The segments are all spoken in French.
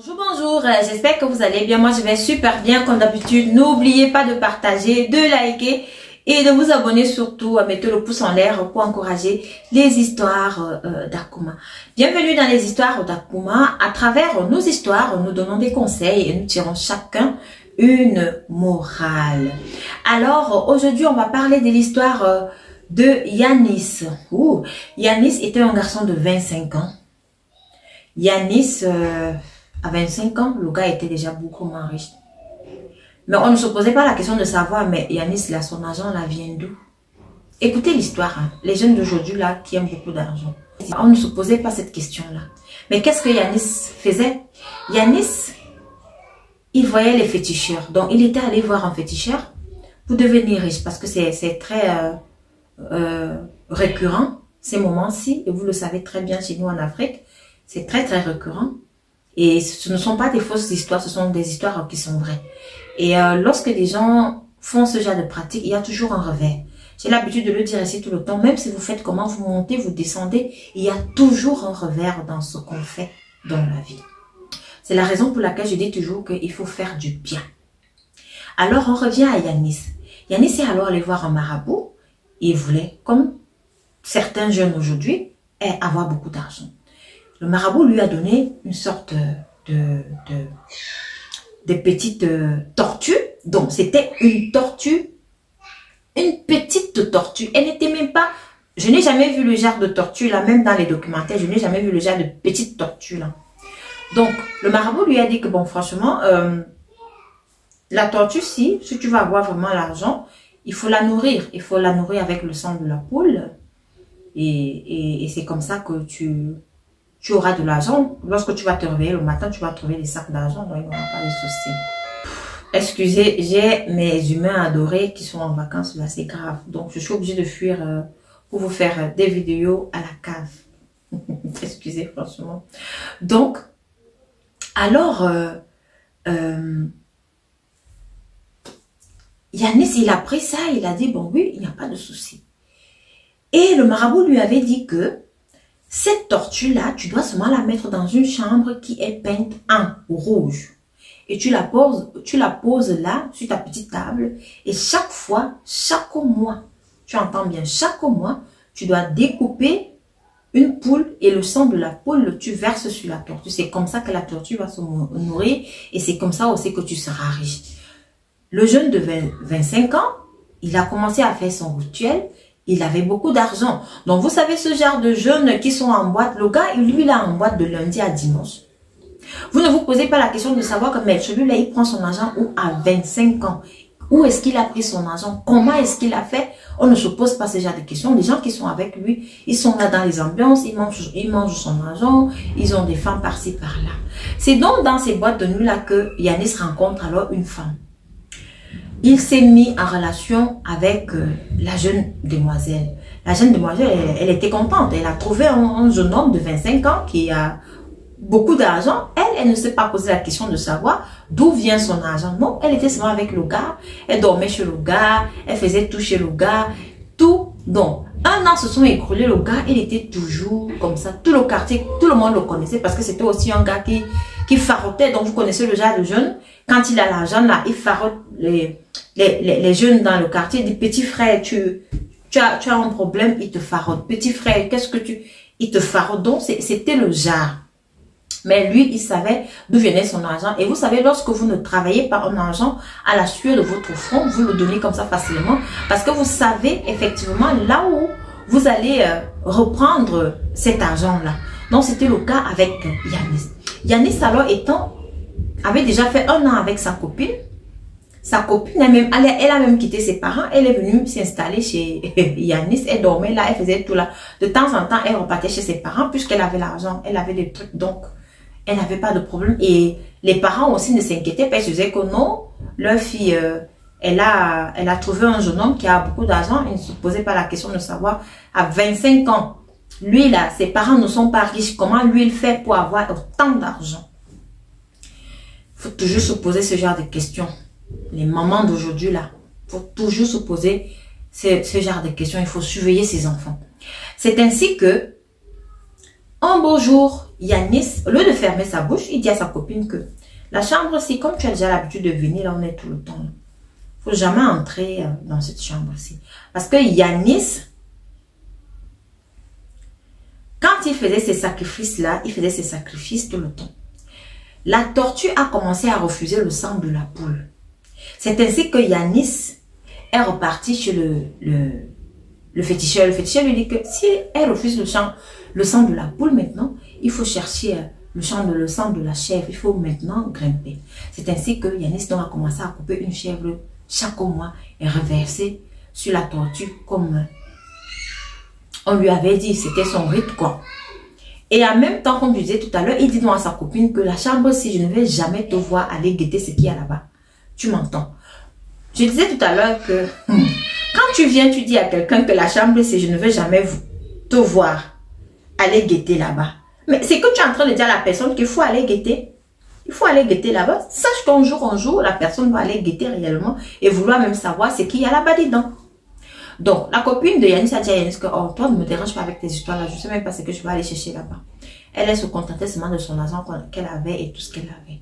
Bonjour, bonjour, j'espère que vous allez bien. Moi, je vais super bien comme d'habitude. N'oubliez pas de partager, de liker et de vous abonner surtout. Mettez le pouce en l'air pour encourager les histoires d'Akuma. Bienvenue dans les histoires d'Akuma. À travers nos histoires, nous donnons des conseils et nous tirons chacun une morale. Alors, aujourd'hui, on va parler de l'histoire de Yanis. Yanis était un garçon de 25 ans. Yanis... à 25 ans, le gars était déjà beaucoup moins riche. Mais on ne se posait pas la question de savoir, mais Yanis, là, son argent, là, vient d'où? Écoutez l'histoire, hein. Les jeunes d'aujourd'hui, là, qui aiment beaucoup d'argent. On ne se posait pas cette question-là. Mais qu'est-ce que Yanis faisait? Yanis, il voyait les féticheurs. Donc, il était allé voir un féticheur pour devenir riche. Parce que c'est très récurrent, ces moments-ci. Et vous le savez très bien chez nous en Afrique. C'est très, très récurrent. Et ce ne sont pas des fausses histoires, ce sont des histoires qui sont vraies. Et lorsque des gens font ce genre de pratique, il y a toujours un revers. J'ai l'habitude de le dire ici tout le temps, même si vous faites comment, vous montez, vous descendez, il y a toujours un revers dans ce qu'on fait dans la vie. C'est la raison pour laquelle je dis toujours qu'il faut faire du bien. Alors on revient à Yanis. Yanis est alors allé voir un marabout. Il voulait, comme certains jeunes aujourd'hui, avoir beaucoup d'argent. Le marabout lui a donné une sorte de petite tortue. Donc, c'était une tortue, une petite tortue. Elle n'était même pas... Je n'ai jamais vu le genre de tortue là, même dans les documentaires. Je n'ai jamais vu le genre de petite tortue là. Donc, le marabout lui a dit que, bon, franchement, la tortue, si tu veux avoir vraiment l'argent, il faut la nourrir. Il faut la nourrir avec le sang de la poule. Et c'est comme ça que tu auras de l'argent. Lorsque tu vas te réveiller le matin, tu vas trouver des sacs d'argent, donc il n'y aura pas de souci. Excusez, j'ai mes humains adorés qui sont en vacances, là, c'est grave. Donc, je suis obligée de fuir pour vous faire des vidéos à la cave. Excusez, franchement. Donc, alors, Yanis, il a pris ça, il a dit, bon, oui, il n'y a pas de souci. Et le marabout lui avait dit que cette tortue-là, tu dois seulement la mettre dans une chambre qui est peinte en rouge. Et tu la poses là, sur ta petite table. Et chaque fois, chaque mois, tu entends bien, chaque mois, tu dois découper une poule et le sang de la poule, tu verses sur la tortue. C'est comme ça que la tortue va se nourrir. Et c'est comme ça aussi que tu seras riche. Le jeune de 25 ans, il a commencé à faire son rituel. Il avait beaucoup d'argent. Donc, vous savez, ce genre de jeunes qui sont en boîte, le gars, lui, il est en boîte de lundi à dimanche. Vous ne vous posez pas la question de savoir que, mais celui-là, il prend son argent où à 25 ans. Où est-ce qu'il a pris son argent? Comment est-ce qu'il a fait? On ne se pose pas ce genre de questions. Les gens qui sont avec lui, ils sont là dans les ambiances, ils mangent son argent, ils ont des femmes par-ci, par-là. C'est donc dans ces boîtes de nuit-là que Yanis rencontre alors une femme. Il s'est mis en relation avec la jeune demoiselle. La jeune demoiselle, elle était contente. Elle a trouvé un jeune homme de 25 ans qui a beaucoup d'argent. Elle ne s'est pas posé la question de savoir d'où vient son argent. Non, elle était seulement avec le gars. Elle dormait chez le gars. Elle faisait tout chez le gars. Tout. Donc, un an se sont écoulés. Le gars, il était toujours comme ça. Tout le quartier, tout le monde le connaissait parce que c'était aussi un gars qui farotait. Donc, vous connaissez le genre de jeune. Quand il a l'argent, là, il farote les jeunes dans le quartier. Des petits frères, tu as un problème, il te farote. Petit frère, qu'est-ce que il te farote. Donc, c'était le genre. Mais lui, il savait d'où venait son argent. Et vous savez, lorsque vous ne travaillez pas un argent à la sueur de votre front, vous le donnez comme ça facilement. Parce que vous savez effectivement là où vous allez reprendre cet argent-là. Donc, c'était le cas avec Yanis. Yanis, alors, avait déjà fait un an avec sa copine. Sa copine, elle a même quitté ses parents. Elle est venue s'installer chez Yanis. Elle dormait là, elle faisait tout là. De temps en temps, elle repartait chez ses parents puisqu'elle avait l'argent. Elle avait des trucs. Donc, elle n'avait pas de problème. Et les parents aussi ne s'inquiétaient pas. Ils se disaient que non, leur fille, elle a trouvé un jeune homme qui a beaucoup d'argent. Ils ne se posaient pas la question de savoir à 25 ans. Lui, là, ses parents ne sont pas riches. Comment lui, il fait pour avoir autant d'argent? Il faut toujours se poser ce genre de questions. Les mamans d'aujourd'hui, là, il faut toujours se poser ce genre de questions. Il faut surveiller ses enfants. C'est ainsi que Un beau jour, Yanis, au lieu de fermer sa bouche, il dit à sa copine que la chambre-ci, comme tu as déjà l'habitude de venir, là on est tout le temps. Il ne faut jamais entrer dans cette chambre-ci. Parce que Yanis, quand il faisait ces sacrifices-là, il faisait ces sacrifices tout le temps. La tortue a commencé à refuser le sang de la poule. C'est ainsi que Yanis est reparti chez le féticheur. Le féticheur lui dit que si elle refuse le sang de la poule maintenant, il faut chercher le sang de la chèvre. Il faut maintenant grimper. C'est ainsi que Yanis donc a commencé à couper une chèvre chaque mois et reverser sur la tortue comme on lui avait dit. C'était son rite quoi. Et en même temps, comme je disais tout à l'heure, il dit donc à sa copine que la chambre, si je ne vais jamais te voir aller guetter ce qu'il y a là-bas. Tu m'entends? Je disais tout à l'heure que quand tu viens, tu dis à quelqu'un que la chambre, si je ne vais jamais te voir aller guetter là-bas. Mais c'est que tu es en train de dire à la personne qu'il faut aller guetter. Il faut aller guetter là-bas. Sache qu'un jour, la personne va aller guetter réellement et vouloir même savoir ce qu'il y a là-bas dedans. Donc, la copine de Yanis a dit à Yanis que oh, toi ne me dérange pas avec tes histoires là, je ne sais même pas ce que je vais aller chercher là-bas. Elle se contentait seulement de son argent qu'elle avait et tout ce qu'elle avait.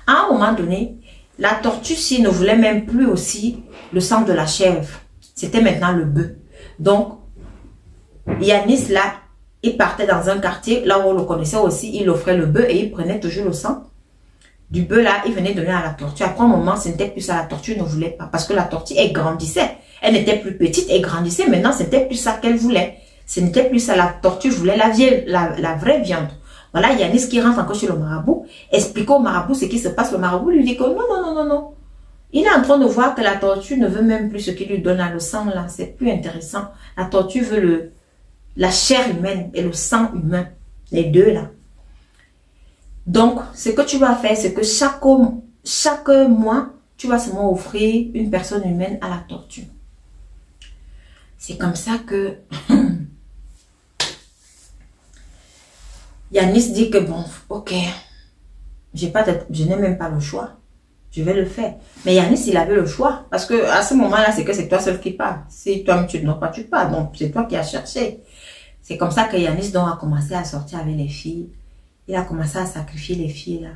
À un moment donné, la tortue-ci ne voulait même plus aussi le sang de la chèvre. C'était maintenant le bœuf. Donc, Yanis là, il partait dans un quartier, là où on le connaissait aussi, il offrait le bœuf et il prenait toujours le sang du bœuf là, il venait donner à la tortue. Après un moment, ce n'était plus ça, la tortue ne voulait pas. Parce que la tortue, elle grandissait. Elle n'était plus petite, elle grandissait. Maintenant, ce n'était plus ça qu'elle voulait. Ce n'était plus ça, la tortue voulait la vraie viande. Voilà, Yanis qui rentre encore chez le marabout, explique au marabout ce qui se passe. Le marabout lui dit que non. Il est en train de voir que la tortue ne veut même plus ce qu'il lui donne à le sang là. C'est plus intéressant. La tortue veut la chair humaine et le sang humain. Les deux là. Donc, ce que tu vas faire, c'est que chaque mois, tu vas seulement offrir une personne humaine à la tortue. C'est comme ça que Yanis dit que bon, ok, je n'ai même pas le choix. Je vais le faire. Mais Yanis, il avait le choix. Parce que à ce moment-là, c'est que c'est toi seul qui parles. Si toi tu ne pas, tu parles. Donc, c'est toi qui as cherché. C'est comme ça que Yanis donc a commencé à sortir avec les filles. Il a commencé à sacrifier les filles là.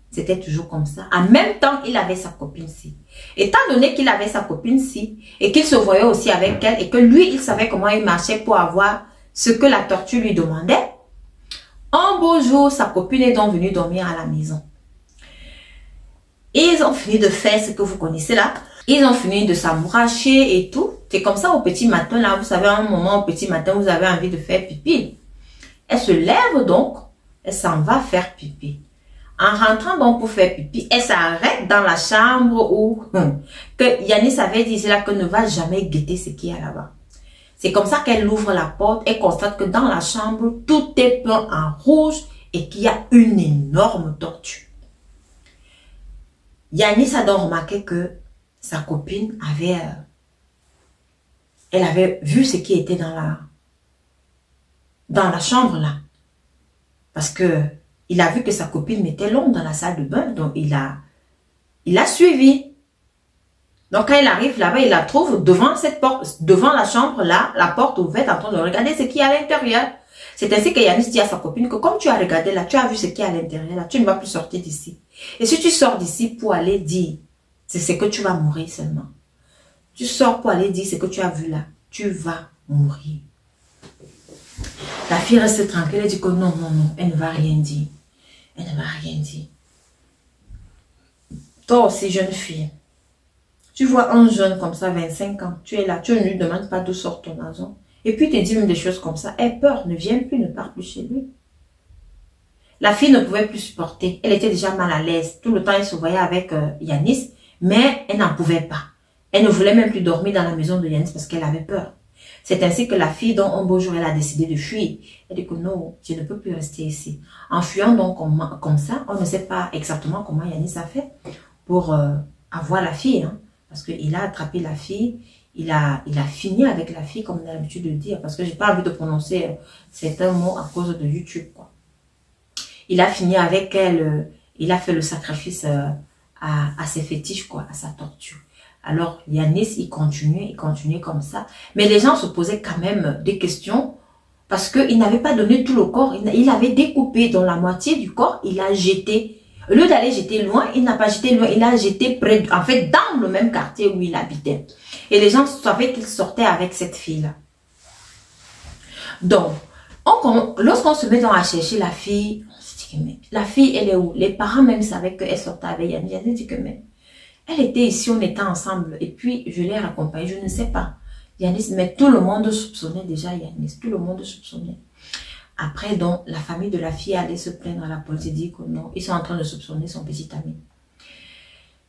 C'était toujours comme ça. En même temps, il avait sa copine-ci. Étant donné qu'il avait sa copine-ci et qu'il se voyait aussi avec elle et que lui, il savait comment il marchait pour avoir ce que la tortue lui demandait, un beau jour, sa copine est donc venue dormir à la maison. Ils ont fini de faire ce que vous connaissez là. Ils ont fini de s'amouracher et tout. C'est comme ça au petit matin là. Vous savez, à un moment au petit matin, vous avez envie de faire pipi. Elle se lève donc. Elle s'en va faire pipi. En rentrant donc pour faire pipi, elle s'arrête dans la chambre où que Yanis avait dit là que ne va jamais guetter ce qu'il y a là-bas. C'est comme ça qu'elle ouvre la porte et constate que dans la chambre, tout est peint en rouge et qu'il y a une énorme tortue. Yanis a donc remarqué que sa copine elle avait vu ce qui était dans la chambre là. Parce que il a vu que sa copine mettait l'ombre dans la salle de bain. Donc, il a suivi. Donc, quand il arrive là-bas, il la trouve devant cette porte, devant la chambre là, la porte ouverte, en train de regarder ce qu'il y a à l'intérieur. C'est ainsi que Yanis dit à sa copine que comme tu as regardé là, tu as vu ce qu'il y a à l'intérieur là, tu ne vas plus sortir d'ici. Et si tu sors d'ici pour aller dire, c'est ce que tu vas mourir seulement. Tu sors pour aller dire ce que tu as vu là, tu vas mourir. La fille reste tranquille, elle dit que non, elle ne va rien dire. Elle ne va rien dire. Toi aussi, jeune fille, tu vois un jeune comme ça, 25 ans, tu es là, tu ne lui demandes pas d'où sort ton argent. Et puis, tu te dis même des choses comme ça. Elle peur, ne vient plus, ne part plus chez lui. La fille ne pouvait plus supporter. Elle était déjà mal à l'aise. Tout le temps, elle se voyait avec Yanis, mais elle n'en pouvait pas. Elle ne voulait même plus dormir dans la maison de Yanis parce qu'elle avait peur. C'est ainsi que la fille, donc un beau jour, elle a décidé de fuir. Elle dit que non, je ne peux plus rester ici. En fuyant donc comme ça, on ne sait pas exactement comment Yanis a fait pour avoir la fille. Hein, parce qu'il a attrapé la fille, il a fini avec la fille, comme on a l'habitude de dire. Parce que j'ai pas envie de prononcer certains mots à cause de YouTube. Quoi. Il a fini avec elle, il a fait le sacrifice à ses fétiches, quoi, à sa torture. Alors, Yanis, il continuait comme ça. Mais les gens se posaient quand même des questions. Parce qu'il n'avait pas donné tout le corps. Il avait découpé dans la moitié du corps. Il a jeté. Au lieu d'aller jeter loin, il n'a pas jeté loin. Il a jeté près, en fait, dans le même quartier où il habitait. Et les gens savaient qu'il sortait avec cette fille-là. Donc, lorsqu'on se met dans à chercher la fille, on se dit que mais, la fille, elle est où? Les parents même savaient qu'elle sortait avec Yanis. Yanis dit que mais, elle était ici, on était ensemble. Et puis, je l'ai raccompagnée, je ne sais pas. Yanis, mais tout le monde soupçonnait déjà Yanis. Tout le monde soupçonnait. Après, donc, la famille de la fille allait se plaindre à la police et dire que non, ils sont en train de soupçonner son petit ami.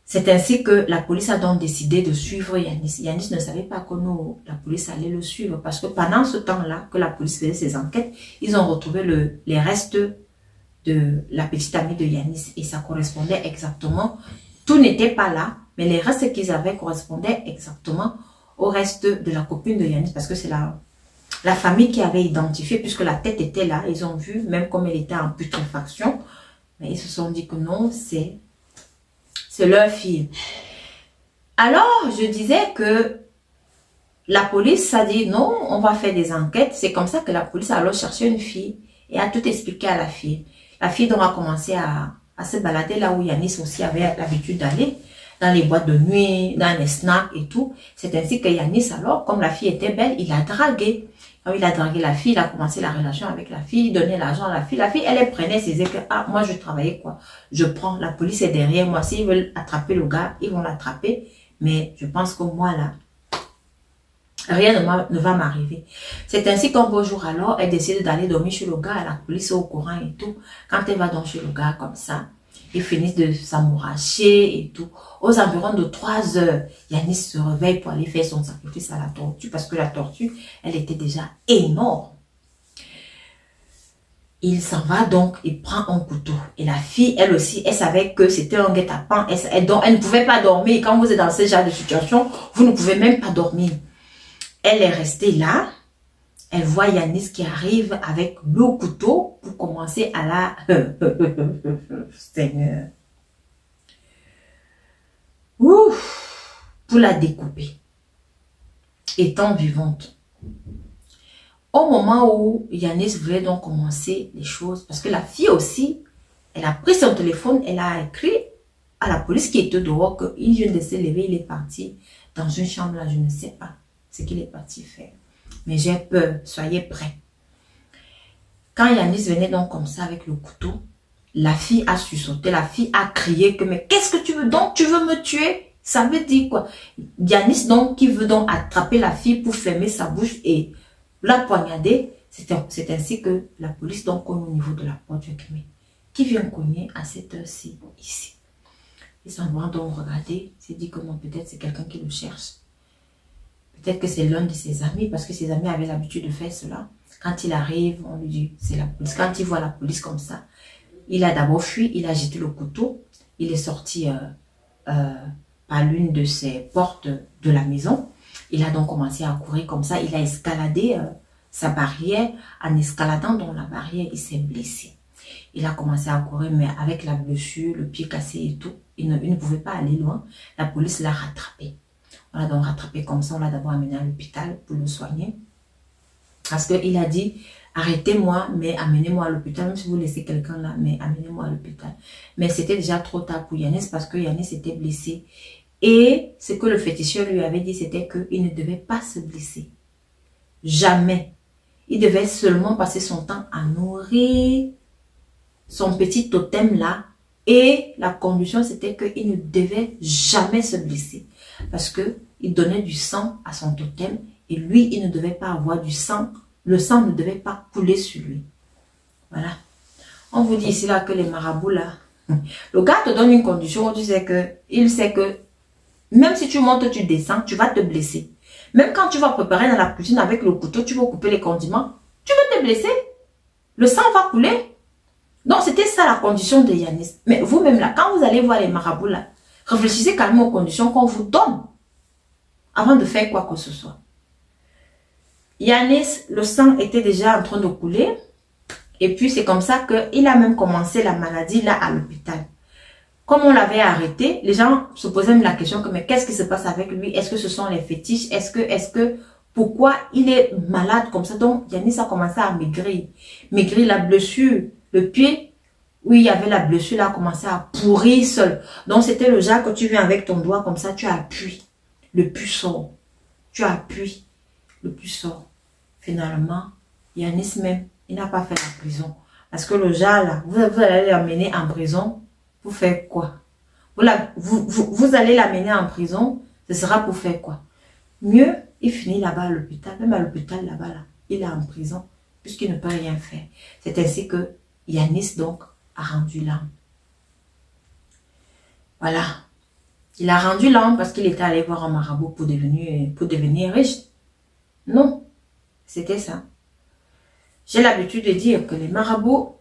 C'est ainsi que la police a donc décidé de suivre Yanis. Yanis ne savait pas que nous, la police allait le suivre parce que pendant ce temps-là que la police faisait ses enquêtes, ils ont retrouvé les restes de la petite amie de Yanis et ça correspondait exactement. Tout n'était pas là, mais les restes qu'ils avaient correspondaient exactement au reste de la copine de Yanis parce que c'est la famille qui avait identifié puisque la tête était là. Ils ont vu, même comme elle était en putréfaction, mais ils se sont dit que non, c'est leur fille. Alors, je disais que la police a dit non, on va faire des enquêtes. C'est comme ça que la police a alors cherché une fille et a tout expliqué à la fille. La fille donc a commencé à se balader là où Yanis aussi avait l'habitude d'aller, dans les boîtes de nuit, dans les snacks et tout. C'est ainsi que Yanis alors, comme la fille était belle, il a dragué. Quand il a dragué la fille, il a commencé la relation avec la fille, il donnait l'argent à la fille. La fille, elle prenait ses éclats. Ah, moi, je travaillais quoi. Je prends, la police est derrière moi. S'ils veulent attraper le gars, ils vont l'attraper. Mais je pense que moi, là, rien ne va m'arriver. C'est ainsi qu'un beau jour, alors, elle décide d'aller dormir chez le gars. La police est au courant et tout. Quand elle va donc chez le gars comme ça, ils finissent de s'amouracher et tout. Aux environs de 3 heures, Yanis se réveille pour aller faire son sacrifice à la tortue parce que la tortue, elle était déjà énorme. Il s'en va donc, il prend un couteau. Et la fille, elle aussi, elle savait que c'était un guet-apens. Elle ne pouvait pas dormir. Quand vous êtes dans ce genre de situation, vous ne pouvez même pas dormir. Elle est restée là. Elle voit Yanis qui arrive avec le couteau pour commencer à la... Seigneur. Ouf, pour la découper. Étant vivante. Au moment où Yanis voulait donc commencer les choses, parce que la fille aussi, elle a pris son téléphone, elle a écrit à la police qui était dehors qu'il vient de se lever, il est parti dans une chambre là, je ne sais pas ce qu'il est parti faire. Mais j'ai peur, soyez prêts. Quand Yanis venait donc comme ça avec le couteau, la fille a sursauté, la fille a crié que mais qu'est-ce que tu veux donc, tu veux me tuer? Ça veut dire quoi? Yanis donc qui veut donc attraper la fille pour fermer sa bouche et la poignarder. C'est ainsi que la police donc cogne au niveau de la porte du criminel. Qui vient cogner à cette heure-ci ici? Ils s'en vont donc regarder, s'est dit comment peut-être c'est quelqu'un qui le cherche. Peut-être que c'est l'un de ses amis, parce que ses amis avaient l'habitude de faire cela. Quand il arrive, on lui dit, c'est la police. Quand il voit la police comme ça, il a d'abord fui, il a jeté le couteau. Il est sorti par l'une de ses portes de la maison. Il a donc commencé à courir comme ça. Il a escaladé sa barrière. En escaladant dans la barrière, il s'est blessé. Il a commencé à courir, mais avec la blessure, le pied cassé et tout, il ne pouvait pas aller loin. La police l'a rattrapé. On l'a donc rattrapé comme ça. On l'a d'abord amené à l'hôpital pour le soigner. Parce qu'il a dit, arrêtez-moi, mais amenez-moi à l'hôpital. Même si vous laissez quelqu'un là, mais amenez-moi à l'hôpital. Mais c'était déjà trop tard pour Yanis parce que Yanis était blessé. Et ce que le féticheur lui avait dit, c'était qu'il ne devait pas se blesser. Jamais. Il devait seulement passer son temps à nourrir son petit totem là. Et la condition, c'était qu'il ne devait jamais se blesser. Parce qu'il donnait du sang à son totem. Et lui, il ne devait pas avoir du sang. Le sang ne devait pas couler sur lui. Voilà. On vous dit ici là que les marabouts là. Le gars te donne une condition où tu sais que, il sait que même si tu montes, tu descends, tu vas te blesser. Même quand tu vas préparer dans la cuisine avec le couteau, tu vas couper les condiments, tu vas te blesser. Le sang va couler. Donc, c'était ça la condition de Yanis. Mais vous-même là, quand vous allez voir les marabouts là, réfléchissez quand même aux conditions qu'on vous donne avant de faire quoi que ce soit. Yanis, le sang était déjà en train de couler. Et puis, c'est comme ça qu'il a même commencé la maladie là à l'hôpital. Comme on l'avait arrêté, les gens se posaient même la question que mais qu'est-ce qui se passe avec lui? Est-ce que ce sont les fétiches? Est-ce que pourquoi il est malade comme ça. Donc, Yanis a commencé à maigrir. Maigrir, la blessure, le pied, où il y avait la blessure, là, a commencé à pourrir seul. Donc, c'était le genre que tu viens avec ton doigt comme ça, tu appuies. Le pus sort. Tu appuies. Le pus sort. Finalement, Yanis même, il n'a pas fait la prison. Parce que le genre, là, vous allez l'amener en prison. Vous faites quoi? Vous allez l'amener en prison. Ce sera pour faire quoi? Mieux, il finit là-bas à l'hôpital. Même à l'hôpital, là-bas, là, il est en prison. Puisqu'il ne peut rien faire. C'est ainsi que Yanis, donc, a rendu l'âme. Voilà. Il a rendu l'âme parce qu'il était allé voir un marabout pour devenir riche. Non. C'était ça. J'ai l'habitude de dire que les marabouts,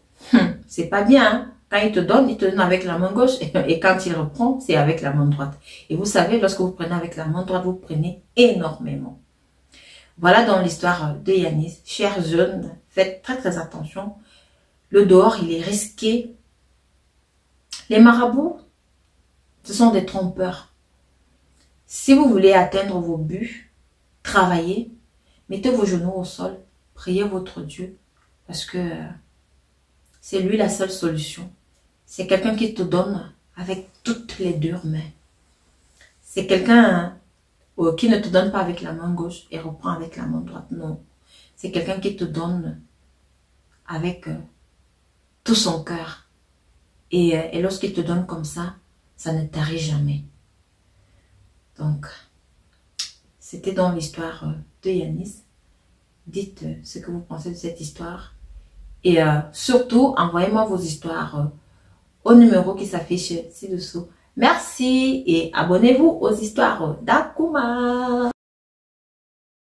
c'est pas bien. Hein? Quand ils te donnent avec la main gauche. Et quand il reprend, c'est avec la main droite. Et vous savez, lorsque vous prenez avec la main droite, vous prenez énormément. Voilà donc l'histoire de Yanis. Chers jeunes, faites très très attention. Le dehors, il est risqué. Les marabouts, ce sont des trompeurs. Si vous voulez atteindre vos buts, travaillez, mettez vos genoux au sol, priez votre Dieu, parce que c'est lui la seule solution. C'est quelqu'un qui te donne avec toutes les deux mains. C'est quelqu'un qui ne te donne pas avec la main gauche et reprend avec la main droite. Non. C'est quelqu'un qui te donne avec tout son cœur. Et lorsqu'il te donne comme ça ne t'arrive jamais. Donc, c'était dans l'histoire de Yanis. Dites ce que vous pensez de cette histoire. Et surtout, envoyez-moi vos histoires au numéro qui s'affiche ci-dessous. Merci et abonnez-vous aux histoires d'Akuma.